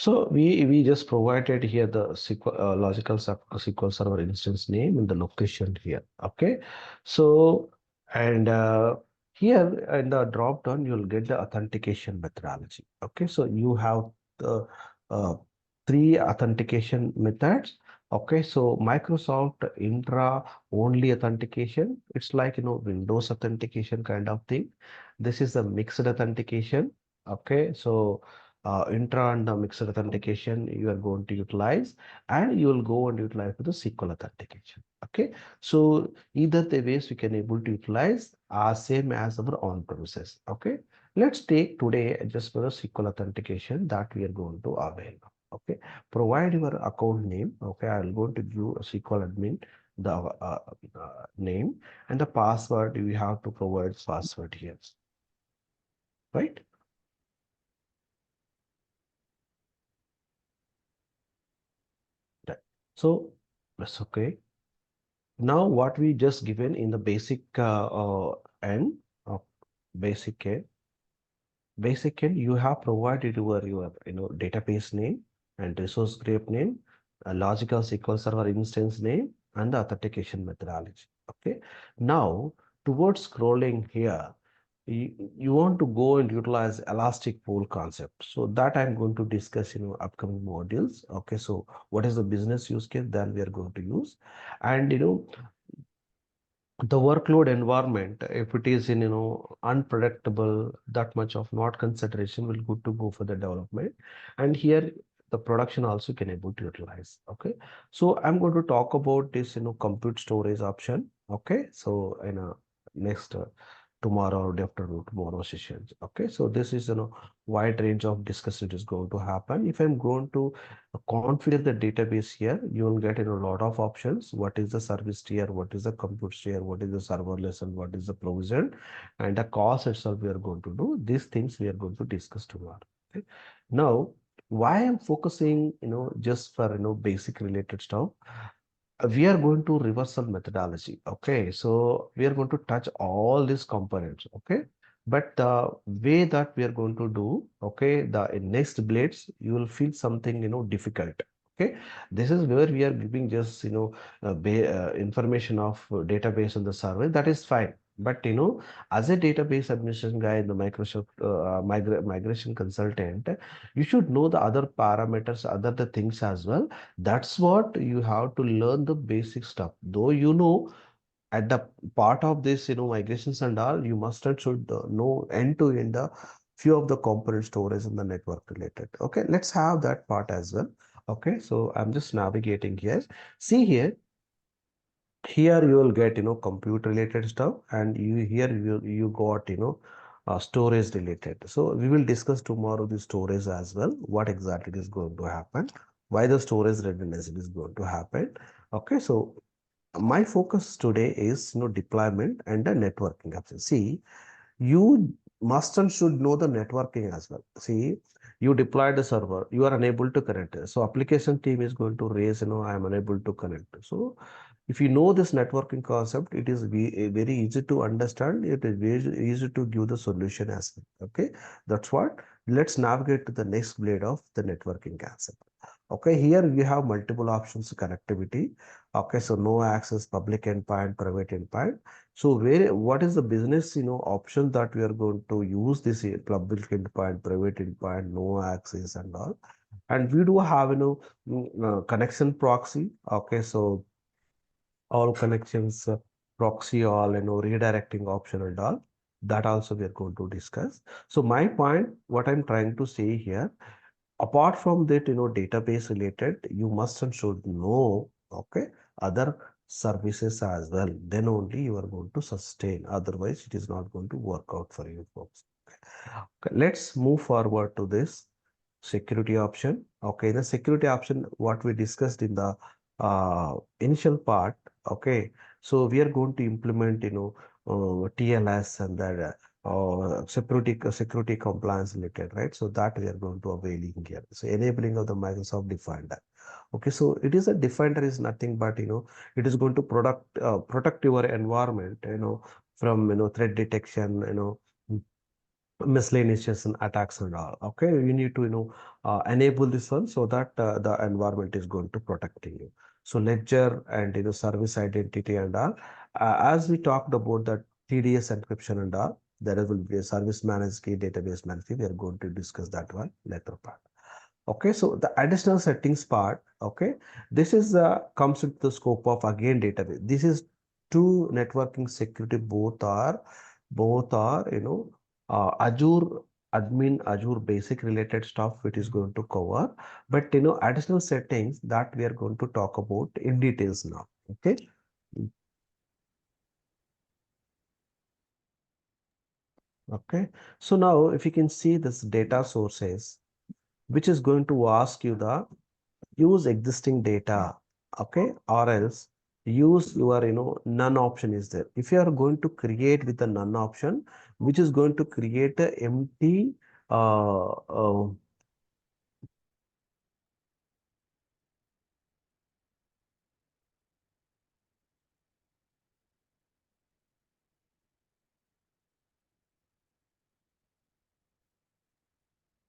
So we just provided here the SQL Server instance name and the location here. Okay. So and here in the drop down you'll get the authentication methodology. Okay. So you have the uh, three authentication methods. Okay. So Microsoft Intra only authentication. It's like Windows authentication kind of thing. This is the mixed authentication. Okay. So intra and mixed authentication you are going to utilize, and you will go and utilize for the SQL authentication. Okay, so either the ways we can able to utilize are same as our on premises. Okay, let's take today just for the SQL authentication that we are going to avail. Okay, provide your account name. Okay, I'll go to give a SQL admin the name, and the password we have to provide password here, right? Right. So that's okay. Now what we just given in the basic end of basic end, you have provided your database name and resource group name, a logical SQL Server instance name, and the authentication methodology. Okay. Now towards scrolling here, you want to go and utilize elastic pool concept, so that I'm going to discuss upcoming modules. Okay, so what is the business use case then we are going to use, and the workload environment, if it is in unpredictable, that much of not consideration will good to go for the development, and here the production also can able to utilize. Okay, so I'm going to talk about this compute storage option. Okay, so in a next tomorrow or day after tomorrow sessions. Okay, so this is wide range of discussion is going to happen. If I'm going to configure the database here, you will get a lot of options. What is the service tier, what is the compute tier, what is the serverless, and what is the provision, and the cost itself we are going to do. These things we are going to discuss tomorrow. Okay, now why I'm focusing just for basic related stuff, we are going to reversal methodology. Okay, so we are going to touch all these components. Okay, but the way that we are going to do, okay, the in next blades you will feel something difficult. Okay, this is where we are giving just information of database on the server. That is fine, but as a database administration guy in the Microsoft migration consultant, you should know the other parameters, other the things as well. That's what you have to learn, the basic stuff. Though at the part of this migrations and all, you must and should know end to end the few of the component storage and the network related. Okay, let's have that part as well. Okay, so I'm just navigating here. See here, you will get compute related stuff, and you got storage related. So we will discuss tomorrow the storage as well, what exactly is going to happen, why the storage readiness is going to happen. Okay, so my focus today is deployment and the networking option. See, you must and should know the networking as well. See, you deployed the server, you are unable to connect it. So application team is going to raise, I am unable to connect. So if you know this networking concept, it is very easy to understand. It is very easy to give the solution as well. Okay, that's what. Let's navigate to the next blade of the networking concept. Okay, here we have multiple options connectivity. Okay, so no access, public endpoint, private endpoint. So what is the business option that we are going to use this public endpoint, private endpoint, no access and all. And we do have connection proxy. Okay, so all connections proxy, all redirecting option and all, that also we are going to discuss. So my point, what I'm trying to say here, apart from that database related, you must and should know, okay, other services as well, then only you are going to sustain, otherwise it is not going to work out for you folks. Okay, let's move forward to this security option. Okay, the security option what we discussed in the initial part. Okay, so we are going to implement TLS and that security compliance related, right? So that we are going to availing here. So enabling of the Microsoft Defender. Okay, so it is a Defender is nothing but it is going to protect your environment from threat detection, miscellaneous attacks and all. Okay, you need to enable this one so that the environment is going to protecting you. So ledger and service identity and all. As we talked about the TDS encryption and all, there will be a service managed key, database managed key. We are going to discuss that one later part. Okay, so the additional settings part, okay, this is comes into the scope of again database. This is two networking security, both are Azure admin, Azure basic related stuff which is going to cover, but additional settings that we are going to talk about in details now. Okay. Okay, so now if you can see this data sources, which is going to ask you the use existing data, okay, or else use your none option is there. If you are going to create with the none option, which is going to create a empty uh, uh,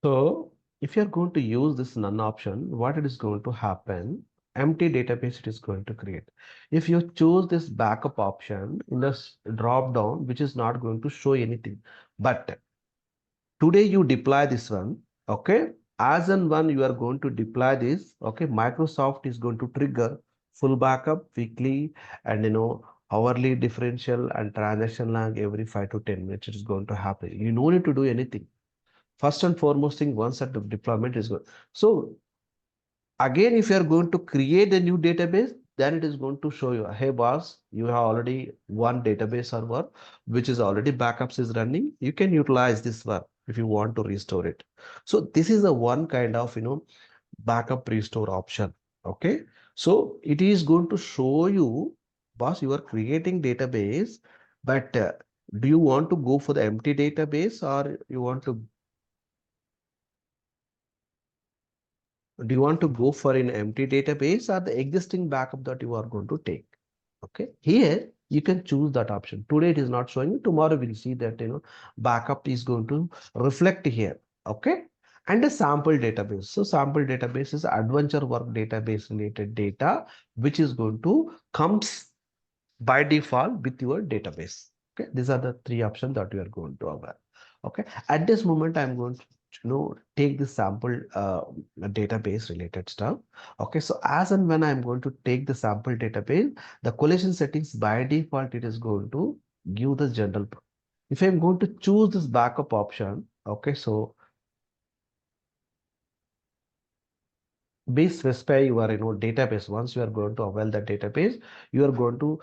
so if you are going to use this none option, what it is going to happen, empty database it is going to create. If you choose this backup option in this drop down, which is not going to show anything, but today you deploy this one, okay, as and when you are going to deploy this, okay, Microsoft is going to trigger full backup weekly and hourly differential and transaction lag every 5 to 10 minutes. It is going to happen. You no need to do anything. First and foremost thing, once that the deployment is good. So again, if you are going to create a new database, then it is going to show you, hey boss, you have already one database server, which is already backups is running. You can utilize this one if you want to restore it. So this is the one kind of, backup restore option. Okay. So it is going to show you, boss, you are creating database, but do you want to go for the empty database or you want to do you want to go for an empty database or the existing backup that you are going to take? Okay, here you can choose that option. Today it is not showing you. Tomorrow we'll see that backup is going to reflect here. Okay, and a sample database. So sample database is adventure work database related data, which is going to comes by default with your database. Okay, these are the three options that you are going to have. Okay, at this moment I'm going to take the sample database related stuff. Okay, so as and when I'm going to take the sample database, the collision settings by default it is going to give the general. If I'm going to choose this backup option, okay, so be specify your database. Once you are going to avail the database, you are going to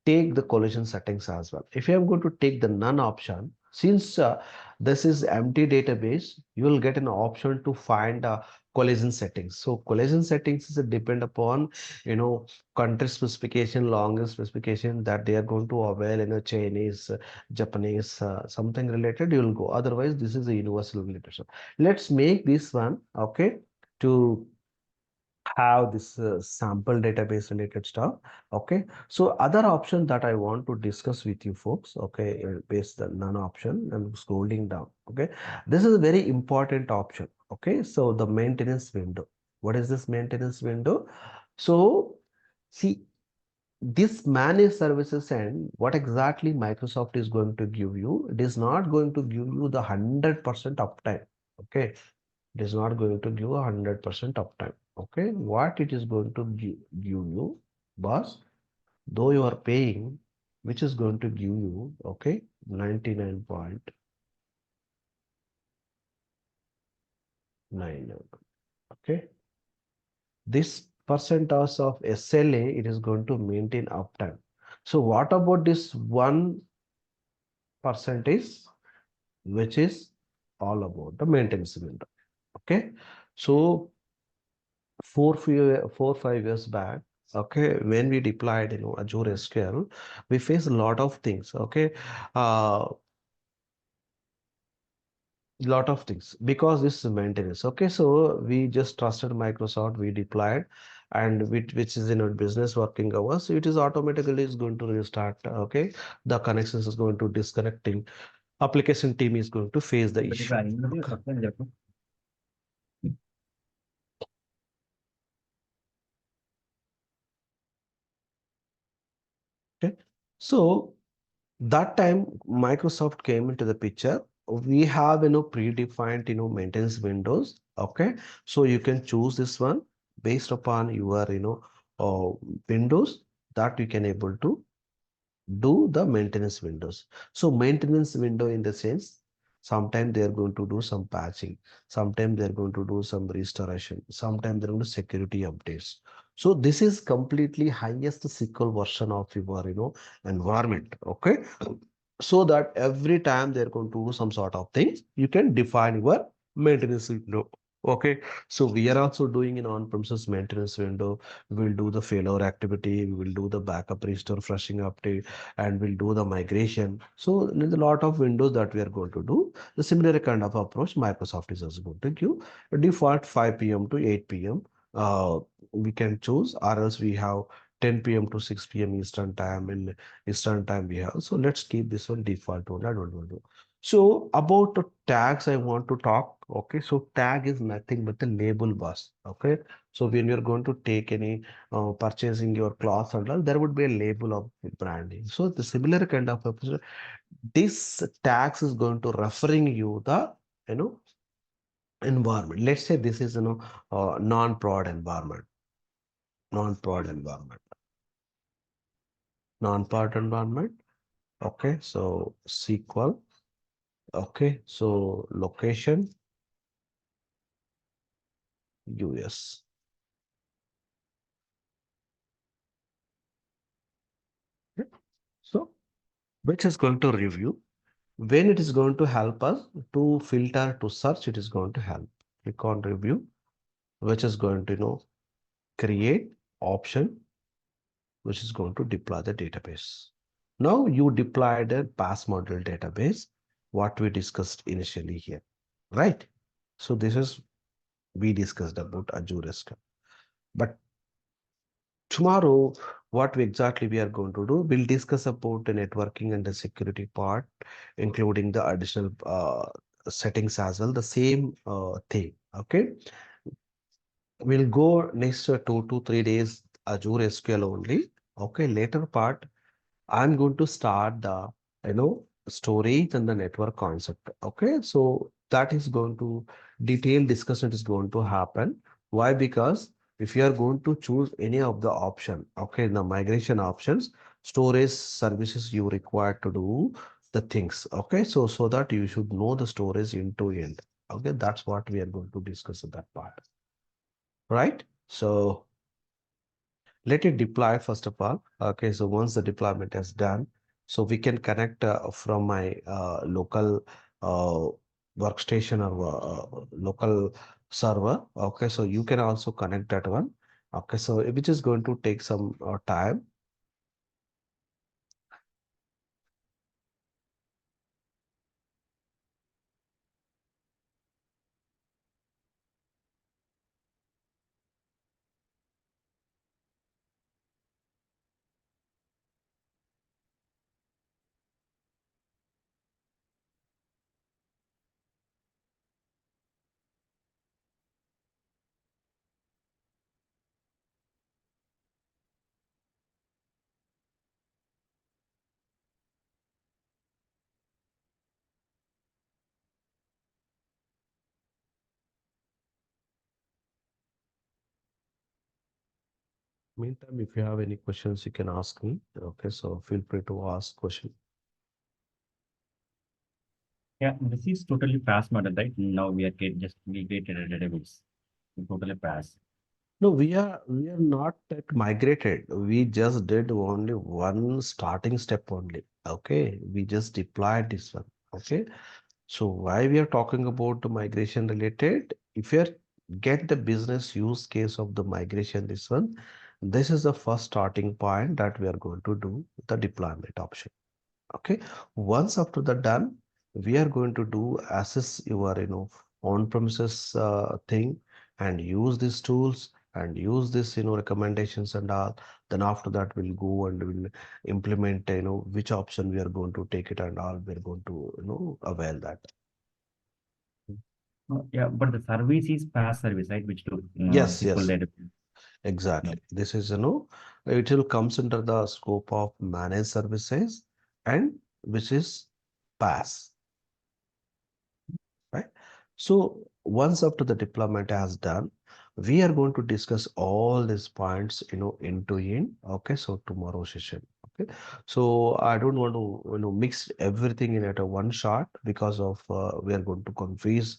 take the collision settings as well. If you are going to take the none option, since this is empty database, you will get an option to find collision settings. So collision settings is depend upon country specification, language specification that they are going to avail Chinese, Japanese, something related. You will go. Otherwise, this is a universal related. Let's make this one okay to have this sample database related stuff. Okay, so other option that I want to discuss with you folks, okay, based the none option, I'm scrolling down. Okay, this is a very important option. Okay, so the maintenance window. What is this maintenance window? So see, this managed services and what exactly Microsoft is going to give you, it is not going to give you the 100% uptime. Okay, it is not going to give 100% uptime. Okay, what it is going to give you, boss, though you are paying, which is going to give you, okay, 99.9. Okay, this percentage of SLA, it is going to maintain uptime. So what about this 1% which is all about the maintenance window? Okay, so 4 5 years back, okay, when we deployed Azure SQL, we faced a lot of things. Okay, uh lot of things because this is maintenance. Okay, so we just trusted Microsoft, we deployed, and which is in a business working hours, so it is automatically is going to restart. Okay, the connections is going to disconnecting. application team is going to face the issue. Okay. So that time Microsoft came into the picture. We have predefined maintenance windows. Okay, so you can choose this one based upon your uh, windows that you can able to do the maintenance windows. So maintenance window in the sense, sometimes they are going to do some patching, sometimes they're going to do some restoration, sometimes they're going to security updates. So this is completely highest SQL version of your environment. Okay, so that every time they're going to do some sort of things, you can define your maintenance window. Okay, so we are also doing an on-premises maintenance window. We'll do the failure activity, we will do the backup restore flushing update, and we'll do the migration. So there's a lot of windows that we are going to do. The similar kind of approach Microsoft is also going to give a default 5 p.m. to 8 p.m. We can choose, or else we have 10 p.m. to 6 p.m. Eastern time, and Eastern time we have. So let's keep this one default only. I don't want to. So about the tags, I want to talk. Okay, so tag is nothing but the label bus. Okay, so when you're going to take any purchasing your cloth and all, there would be a label of branding. So the similar kind of approach, this tags is going to referring you the you know environment. Let's say this is non-prod environment, non-prod environment, non-prod environment. Okay, so SQL. Okay, so location US. Okay. So which is going to review when it is going to help us to filter to search. It is going to help. Click on review, which is going to create option, which is going to deploy the database. Now you deployed a pass model database, what we discussed initially here, right? So this is we discussed about Azure SQL. But tomorrow, what exactly we are going to do, we'll discuss about the networking and the security part, including the additional settings as well, the same thing. Okay, we'll go next 2 to 3 days Azure SQL only. Okay, later part I'm going to start the storage and the network concept. Okay, so that is going to detailed discussion is going to happen. Why? Because if you are going to choose any of the option, okay, the migration options, storage services you require to do the things. Okay, so that you should know the storage end to end. Okay, that's what we are going to discuss in that part. Right? So let it deploy first of all. Okay, so once the deployment is done, so we can connect from my local uh, workstation or local server. Okay, so you can also connect that one. Okay, so which is going to take some time. Meantime, if you have any questions, you can ask me. Okay, so feel free to ask question. Yeah, this is totally fast model, right? Now we created a database. Totally fast. No, we are not that migrated. We just did only one starting step only. Okay, we just deployed this one. Okay, so why we are talking about the migration related? If you get the business use case of the migration, this one, this is the first starting point that we are going to do the deployment option. Okay, once after the done, we are going to do assess your on-premises thing and use these tools and use this, recommendations and all. Then after that, we'll go and we'll implement, which option we are going to take it and all. We're going to, avail that. Yeah, but the service is PaaS service, right? Which to Yes, SQL yes, database. Yeah. exactly. This is, it will comes under the scope of managed services and which is PaaS, right? So once after the deployment has done, we are going to discuss all these points, end to end. Okay, so tomorrow session. Okay, so I don't want to, mix everything in at a one shot because of we are going to confuse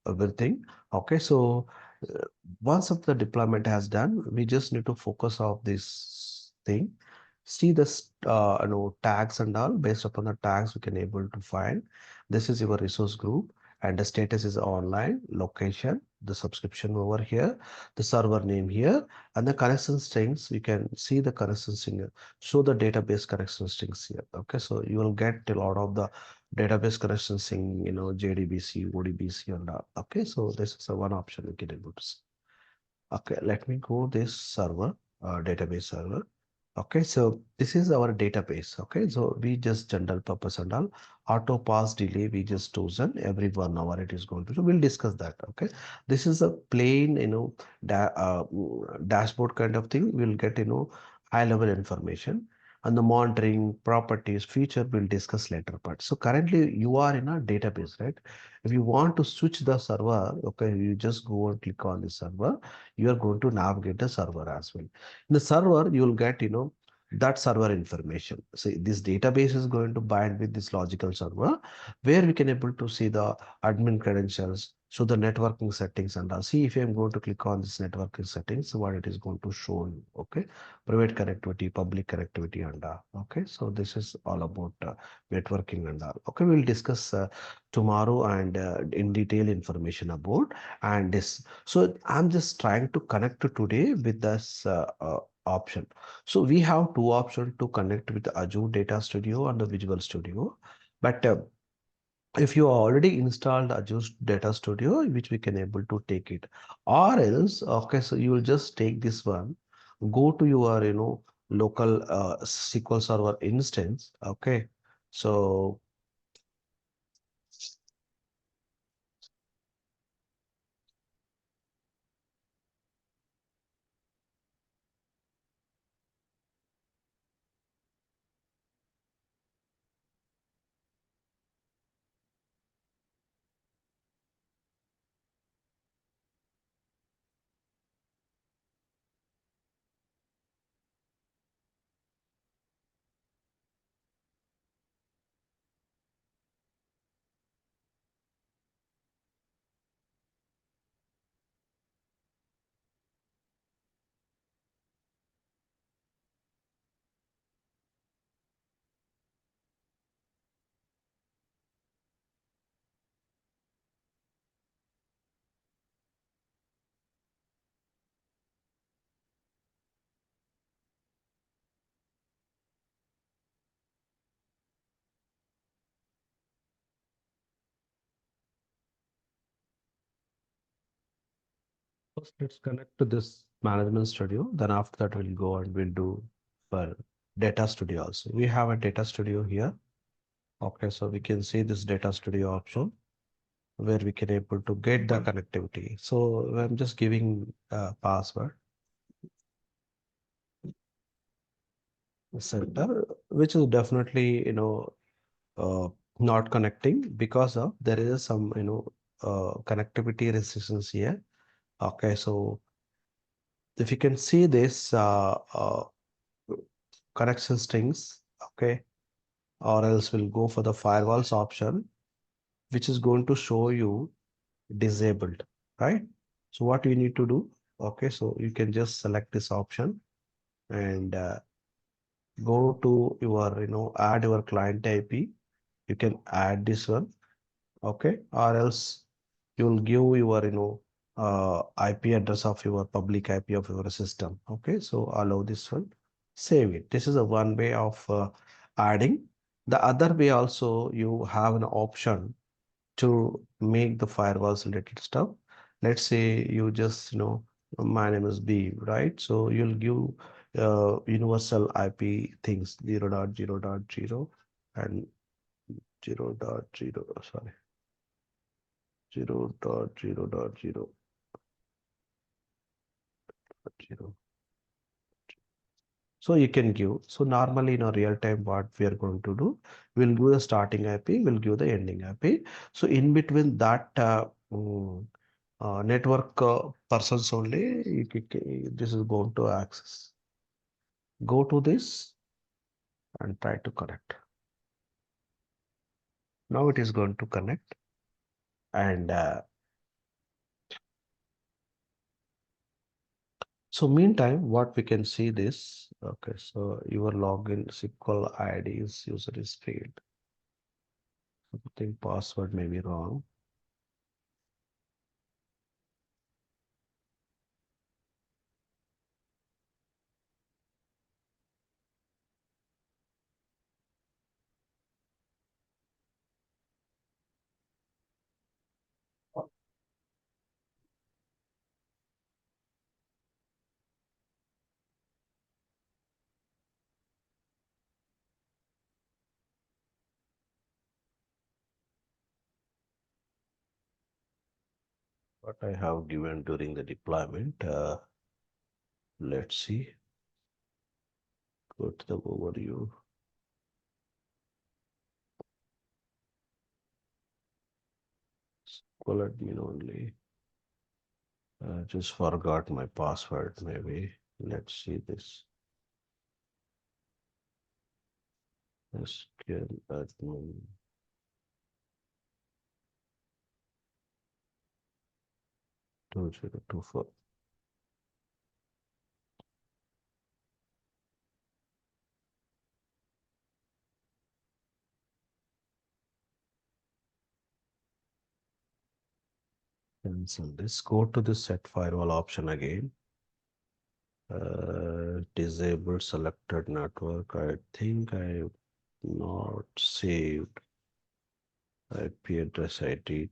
everything. Okay, so uh, once of the deployment has done, we just need to focus of this thing. See this, tags and all. Based upon the tags, we can able to find this is your resource group and the status is online, location, the subscription over here, the server name here, and the connection strings. You can see the connection string, show the database connection strings here. Okay, so you will get a lot of the database connection string, JDBC, ODBC, and all. Okay, so this is a one option you can able to see. Okay, let me go this server, database server. Okay, so this is our database. Okay, so we just general purpose and all auto pass delay we just chosen every 1 hour it is going to. So we'll discuss that. Okay, this is a plain dashboard kind of thing. We'll get high level information and the monitoring properties feature we'll discuss later part. So currently you are in a database, right? If you want to switch the server, okay, you just go and click on the server. You are going to navigate the server as well. In the server, you will get, that server information. So this database is going to bind with this logical server where we can able to see the admin credentials, so the networking settings and all. See if I'm going to click on this networking settings, so what it is going to show you. Okay, private connectivity, public connectivity and all. Okay, so this is all about networking and all. Okay, we'll discuss tomorrow and in detail information about and this. So I'm just trying to connect to today with this option. So we have two options to connect with Azure Data Studio and the Visual Studio. But if you already installed Azure Data Studio, which we can able to take it, or else, okay, so you will just take this one, go to your, local SQL Server instance. Okay, so first, let's connect to this management studio. Then after that, we'll go and we'll do for data studio also. We have a data studio here. Okay, so we can see this data studio option where we can able to get the connectivity. So I'm just giving a password center, which is definitely, uh, not connecting because of there is some, connectivity restrictions here. Okay, so if you can see this connection strings, okay, or else we'll go for the firewalls option, which is going to show you disabled, right? So what you need to do, okay, so you can just select this option and go to your, add your client IP. You can add this one, okay, or else you'll give your, IP address of your public IP of your system. Okay, so allow this one, save it. This is a one way of adding. The other way also you have an option to make the firewalls related stuff. Let's say you just, My name is B, right? So you'll give universal IP things 0.0.0 and 0.0, sorry, 0.0.0.0. So you can give. So normally in a real time, what we are going to do, we'll give the starting IP, we'll give the ending IP. So in between that network persons only, this is going to access. Go to this and try to connect. Now it is going to connect, and so meantime, what we can see this. Okay, so your login SQL ID is user is failed. I think password may be wrong. What I have given during the deployment. Let's see. Go to the overview. SQL admin only. Just forgot my password. Maybe. Let's see this. SQL admin. Two zero two four. Cancel this. Go to the set firewall option again. Disable selected network. I think I not saved IP address. I did.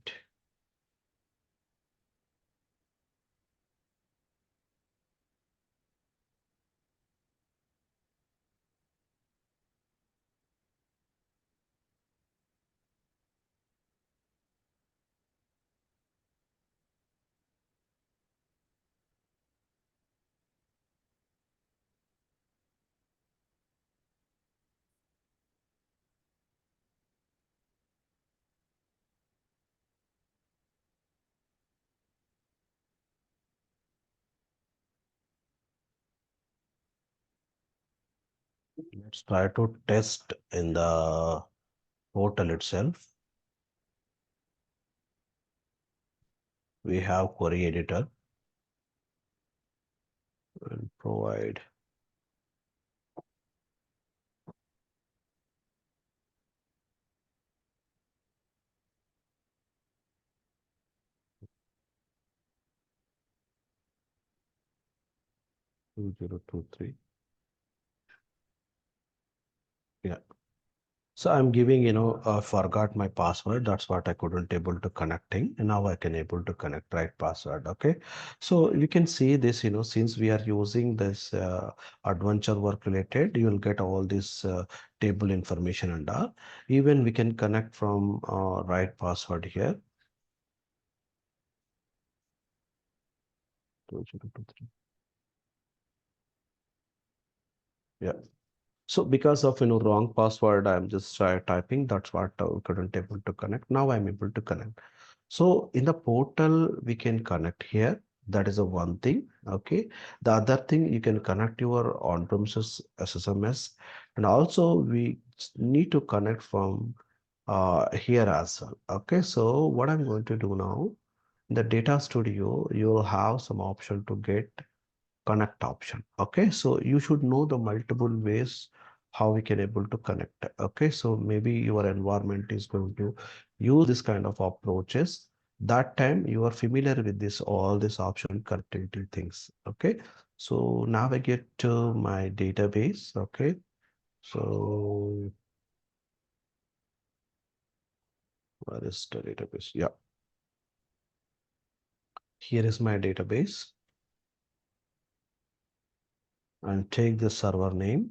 Let's try to test in the portal itself. We have query editor and provide. Two zero two three. Yeah. So I'm giving, forgot my password. That's what I couldn't able to connecting. And now I can able to connect right password. Okay. So you can see this, since we are using this adventure work related, you will get all this table information and all. Even we can connect from right password here. 2023. Yeah. So because of wrong password, I'm just typing. That's what couldn't able to connect. Now I'm able to connect. So in the portal we can connect here. That is a one thing. Okay. The other thing, you can connect your on-premises SSMS, and also we need to connect from here as well. Okay. So what I'm going to do now, in the data studio, you'll have some option to get connect option. Okay, so you should know the multiple ways how we can able to connect. Okay, so maybe your environment is going to use this kind of approaches. That time you are familiar with this all this option connectivity things. Okay, so navigate to my database. Okay, so where is the database? Yeah, here is my database. and take the server name,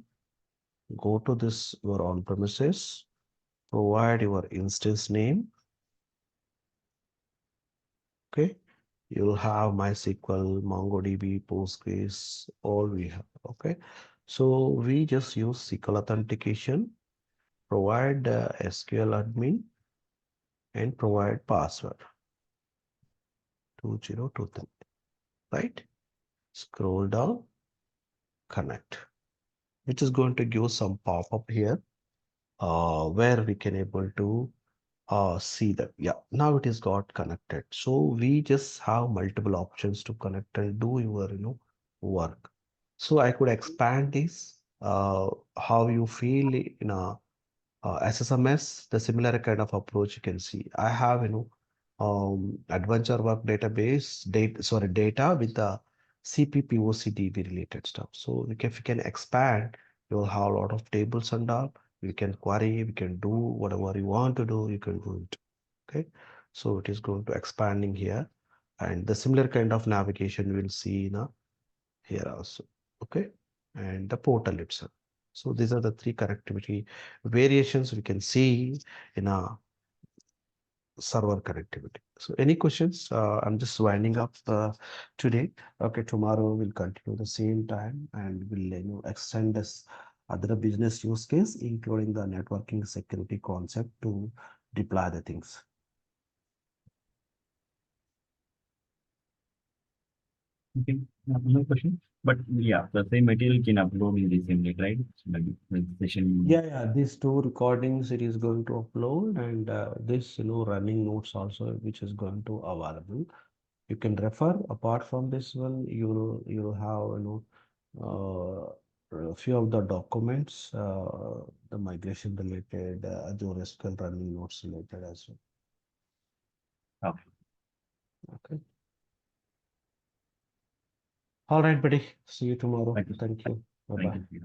go to this your on premises, provide your instance name. Okay, you'll have MySQL, MongoDB, Postgres, all we have. Okay, so we just use SQL authentication, provide SQL admin, and provide password 2023. Right? Scroll down, connect, which is going to give some pop-up here where we can able to see that. Yeah, now it is got connected. So we just have multiple options to connect and do your work. So I could expand this how you feel in a SSMS, the similar kind of approach you can see. I have adventure work database data with the CPPOCDB related stuff. So if you can expand, you'll have a lot of tables and all. You can query, we can do whatever you want to do, you can do it. Okay, so it is going to expanding here, and the similar kind of navigation we'll see here also. Okay, and the portal itself. So these are the three connectivity variations we can see in a server connectivity. So any questions? I'm just winding up today. Okay, tomorrow we'll continue the same time and we'll extend this other business use case, including the networking security concept to deploy the things. Okay, no question. But yeah, the same material can upload in the same link, right? So maybe the session. Yeah, these two recordings it is going to upload, and this running notes also which is going to available. You can refer. Apart from this one, you'll have a few of the documents, the migration related, Azure SQL running notes related as well. Okay. Okay. All right, buddy. See you tomorrow. Thank you. Thank you. Bye Thank bye. you.